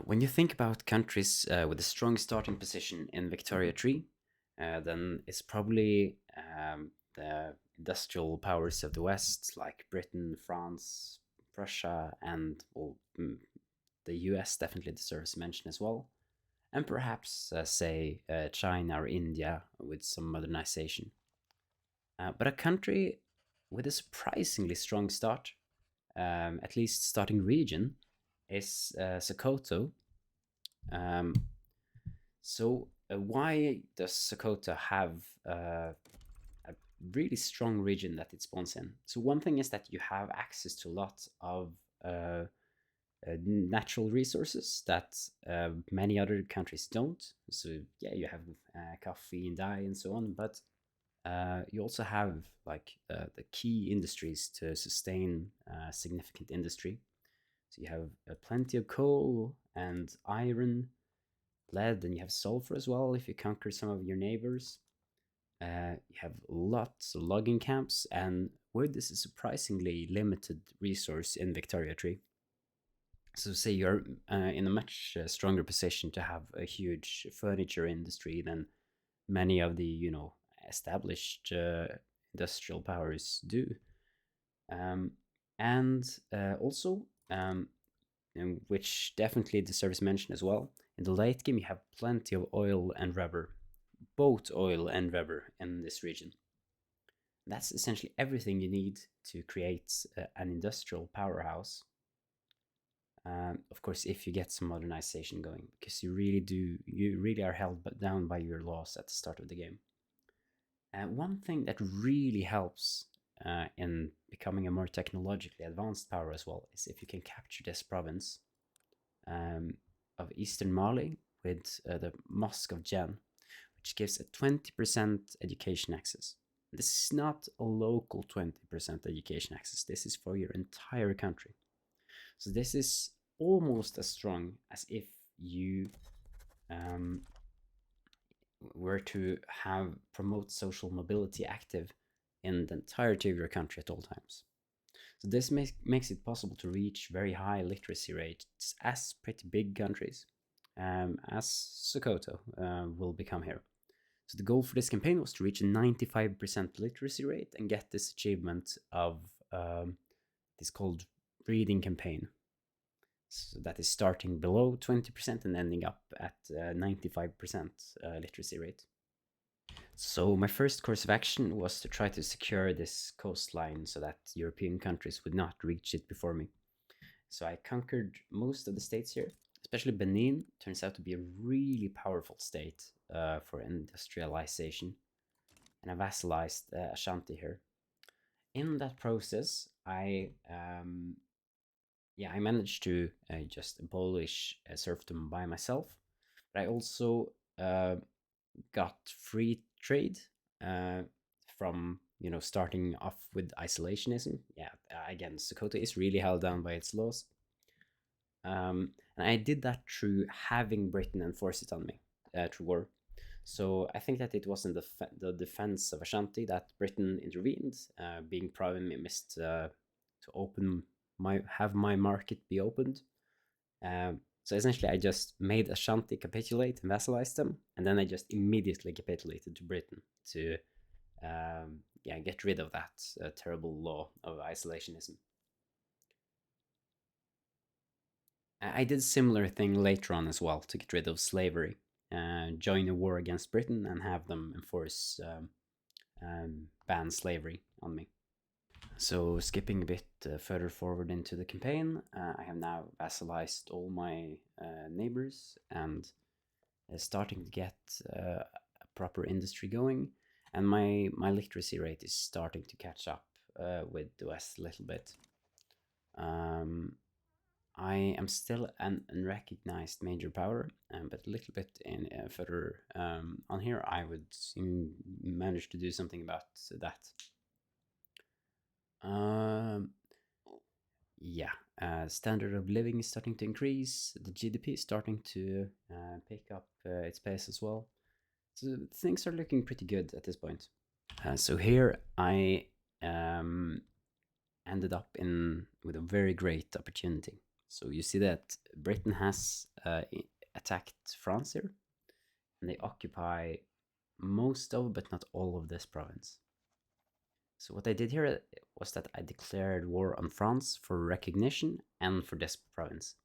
When you think about countries with a strong starting position in Victoria Tree, then it's probably the industrial powers of the West, like Britain, France, Prussia, and well, the US definitely deserves mention as well. And perhaps, say, China or India with some modernization. But a country with a surprisingly strong start, at least starting region, is Sokoto. Um, why does Sokoto have a really strong region that it spawns in? So one thing is that you have access to lots of uh, natural resources that many other countries don't. So yeah, you have coffee and dye and so on, but you also have like the key industries to sustain significant industry. So you have plenty of coal and iron, lead, and you have sulfur as well if you conquer some of your neighbors. You have lots of logging camps, and wood is a surprisingly limited resource in Victoria Tree. So, say you're in a much stronger position to have a huge furniture industry than many of the established industrial powers do, um, and also which definitely deserves mention as well. In the late game, you have plenty of oil and rubber, both oil and rubber in this region. That's essentially everything you need to create an industrial powerhouse. Of course, if you get some modernization going, because you really are held down by your laws at the start of the game. And one thing that really helps in becoming a more technologically advanced power as well is if you can capture this province um, of eastern Mali with the Mosque of Djenne, which gives a 20% education access. This is not a local 20% education access, this is for your entire country. So this is almost as strong as if you um, were to have promote social mobility active in the entirety of your country at all times. So this makes it possible to reach very high literacy rates as pretty big countries, as Sokoto will become here. So the goal for this campaign was to reach a 95% literacy rate and get this achievement of this called reading campaign. So that is starting below 20% and ending up at 95% literacy rate. So my first course of action was to try to secure this coastline so that European countries would not reach it before me. So I conquered most of the states here, especially Benin turns out to be a really powerful state for industrialization, and I vassalized Ashanti here. In that process, I managed to just abolish serfdom by myself, but I also got free trade uh, from starting off with isolationism. Yeah, again, Sokoto is really held down by its laws, and I did that through having Britain enforce it on me through war. So I think that it was in the defense of Ashanti that Britain intervened, being promised to open my market be opened. So essentially, I just made Ashanti capitulate and vassalize them, and then I just immediately capitulated to Britain to get rid of that terrible law of isolationism. I did a similar thing later on as well to get rid of slavery, join a war against Britain, and have them enforce ban slavery on me. So, skipping a bit further forward into the campaign, I have now vassalized all my neighbors and starting to get a proper industry going, and my literacy rate is starting to catch up with the West a little bit. Um, I am still an unrecognized major power, but a little bit in further on here, I would manage to do something about that. Um, yeah, standard of living is starting to increase. The GDP is starting to pick up its pace as well. So things are looking pretty good at this point. So here I ended up in with a very great opportunity. So you see that Britain has attacked France here, and they occupy most of, but not all of this province. So what I did here was that I declared war on France for recognition and for this province.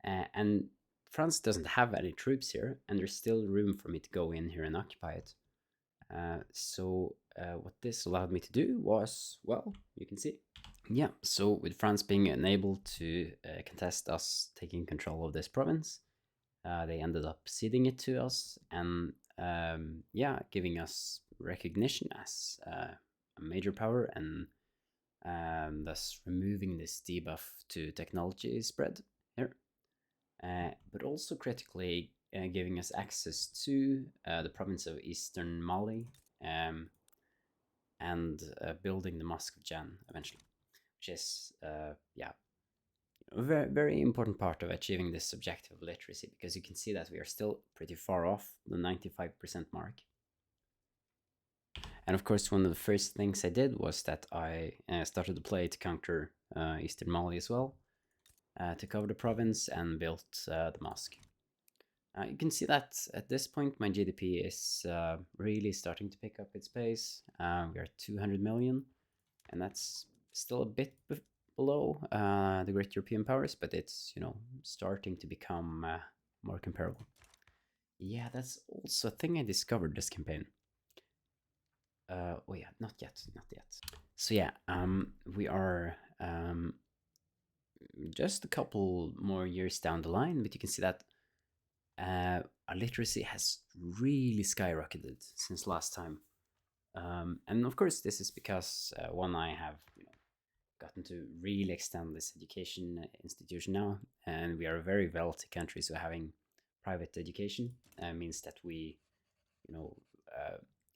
And France doesn't have any troops here, and there's still room for me to go in here and occupy it. So what this allowed me to do was, well, you can see. Yeah, so with France being unable to contest us taking control of this province, they ended up ceding it to us and, yeah, giving us recognition as a major power and thus removing this debuff to technology spread here. But also critically giving us access to the province of Eastern Mali and building the Mosque of Djenne eventually, which is, yeah, a very, very important part of achieving this objective of literacy, because you can see that we are still pretty far off the 95% mark. And of course, one of the first things I did was that I started to play to conquer Eastern Mali as well, to cover the province and built the mosque. You can see that at this point my GDP is really starting to pick up its pace. We are 200 million, and that's still a bit below the great European powers, but it's, you know, starting to become more comparable. Yeah, that's also a thing I discovered this campaign. Oh yeah, not yet, not yet. So yeah, we are just a couple more years down the line, but you can see that our literacy has really skyrocketed since last time. And of course, this is because one, I have, you know, gotten to really extend this education institution now, and we are a very wealthy country, so having private education means that we, you know,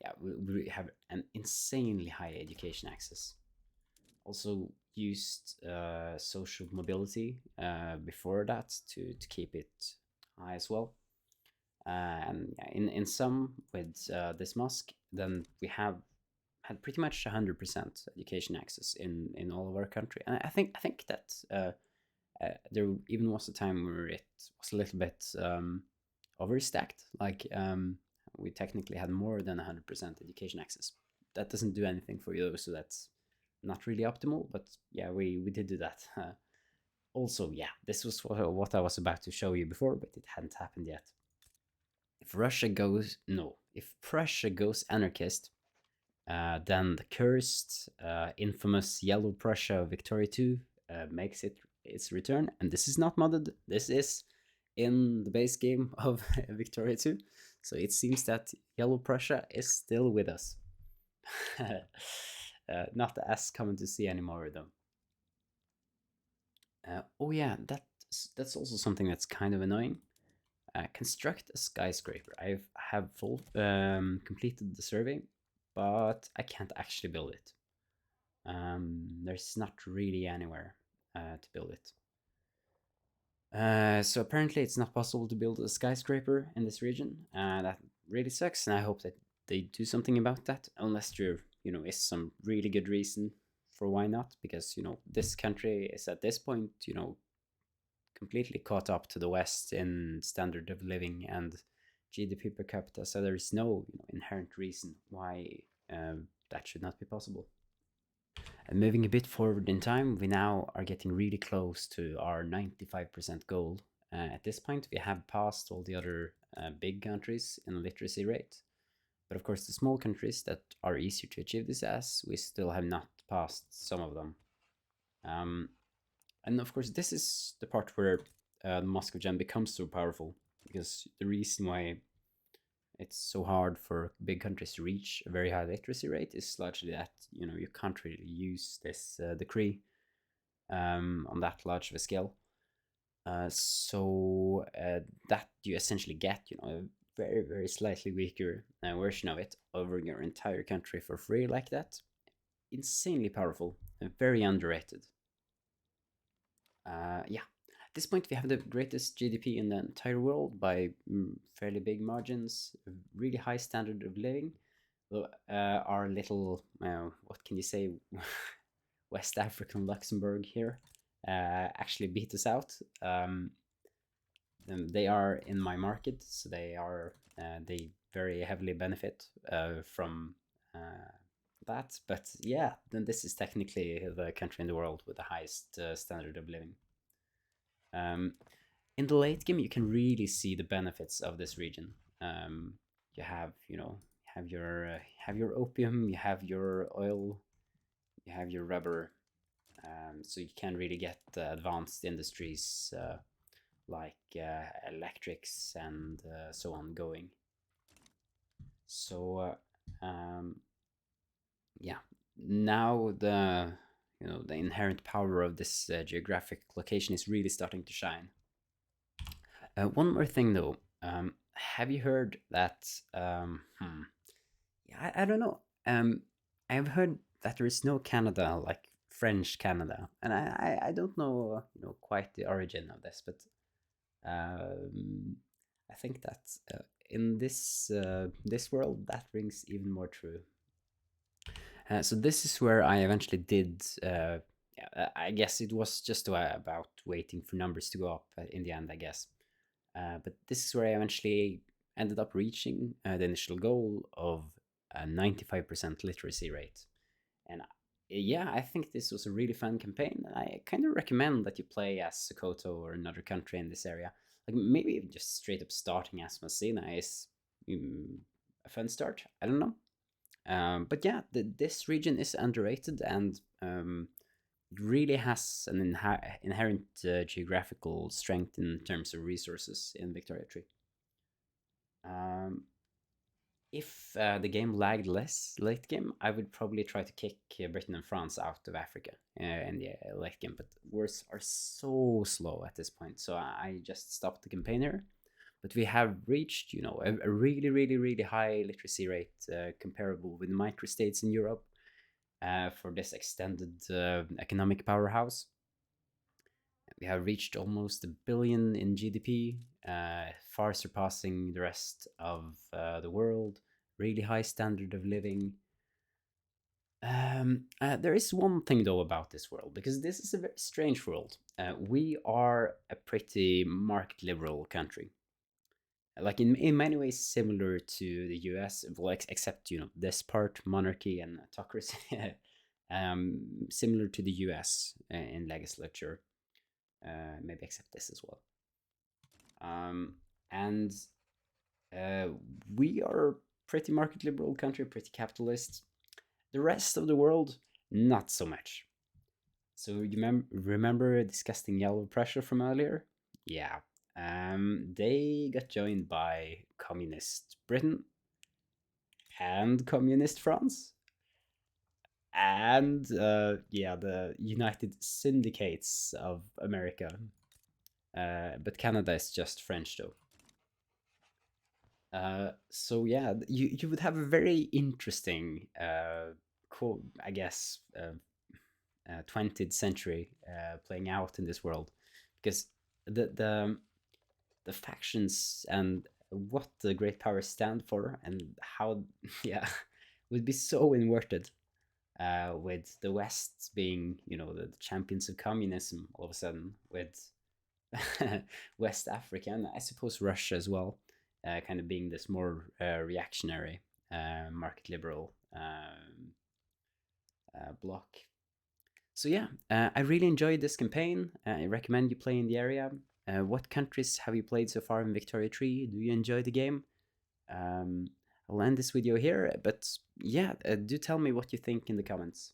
yeah, we have an insanely high education access. Also used social mobility before that to keep it high as well. And in sum, with this mosque, then we have had pretty much 100% education access in all of our country. And I think that there even was a time where it was a little bit overstacked. Like, we technically had more than 100% education access. That doesn't do anything for you, so that's not really optimal. But yeah, we did do that. Also, yeah, this was what I was about to show you before, but it hadn't happened yet. If Prussia goes anarchist, then the cursed, infamous Yellow Prussia of Victoria 2 makes its return, and this is not modded. This is in the base game of Victoria 2, so it seems that Yellow Prussia is still with us. Not as common to see anymore, though. Oh yeah, that's also something that's kind of annoying. Construct a skyscraper. Have full completed the survey, but I can't actually build it. There's not really anywhere to build it. So apparently it's not possible to build a skyscraper in this region. That really sucks, and I hope that they do something about that, unless there, you know, is some really good reason for why not, because, you know, this country is at this point, you know, completely caught up to the West in standard of living and GDP per capita, so there is no, you know, inherent reason why that should not be possible. And moving a bit forward in time, we now are getting really close to our 95% goal. At this point, we have passed all the other big countries in literacy rate. But of course, the small countries that are easier to achieve this as, we still have not passed some of them. And of course, this is the part where the Mosque of Djenne becomes so powerful, because the reason why it's so hard for big countries to reach a very high literacy rate is largely that, you know, you can't really use this decree on that large of a scale. So that you essentially get, you know, a very, very slightly weaker version of it over your entire country for free like that. Insanely powerful and very underrated. Yeah, at this point we have the greatest GDP in the entire world by fairly big margins, really high standard of living. Our little, what can you say, West African Luxembourg here actually beat us out. They are in my market, so they very heavily benefit from that. But yeah, then this is technically the country in the world with the highest standard of living. Um, in the late game, you can really see the benefits of this region. You have, have your opium, you have your oil, you have your rubber. So you can really get advanced industries like electrics and so on going. So yeah, now the inherent power of this geographic location is really starting to shine. One more thing though, have you heard that? Yeah, I don't know. I've heard that there is no Canada like French Canada, and I don't know quite the origin of this, but um, I think that in this world that rings even more true. So this is where I eventually did. Yeah, I guess it was just about waiting for numbers to go up in the end, I guess. But this is where I eventually ended up reaching the initial goal of a 95% literacy rate. And yeah, I think this was a really fun campaign. I kind of recommend that you play as Sokoto or another country in this area. Like maybe just straight up starting as Messina is a fun start. I don't know. But yeah, this region is underrated and it really has an inherent geographical strength in terms of resources in Victoria Tree. Um, if the game lagged less late game, I would probably try to kick Britain and France out of Africa in the late game, but wars are so slow at this point, so I just stopped the campaign here. But we have reached, a really, really, really high literacy rate comparable with microstates in Europe for this extended economic powerhouse. We have reached almost 1 billion in GDP, far surpassing the rest of the world. Really high standard of living. There is one thing though about this world, because this is a very strange world. We are a pretty market liberal country, like in many ways similar to the US, well, except this part monarchy and autocracy, similar to the US in legislature, maybe except this as well. And uh, we are pretty market liberal country, pretty capitalist. The rest of the world, not so much. So you remember discussing Yellow Prussia from earlier? Yeah. They got joined by communist Britain and communist France, and yeah, the United Syndicates of America. But Canada is just French though. So yeah, you would have a very interesting, I guess, 20th century playing out in this world, because the factions and what the great powers stand for and how yeah would be so inverted. With the West being, the champions of communism all of a sudden, with West Africa and I suppose Russia as well, kind of being this more reactionary, market liberal bloc. So yeah, I really enjoyed this campaign. I recommend you play in the area. What countries have you played so far in Victoria Tree? Do you enjoy the game? Um, I'll end this video here, but yeah, do tell me what you think in the comments.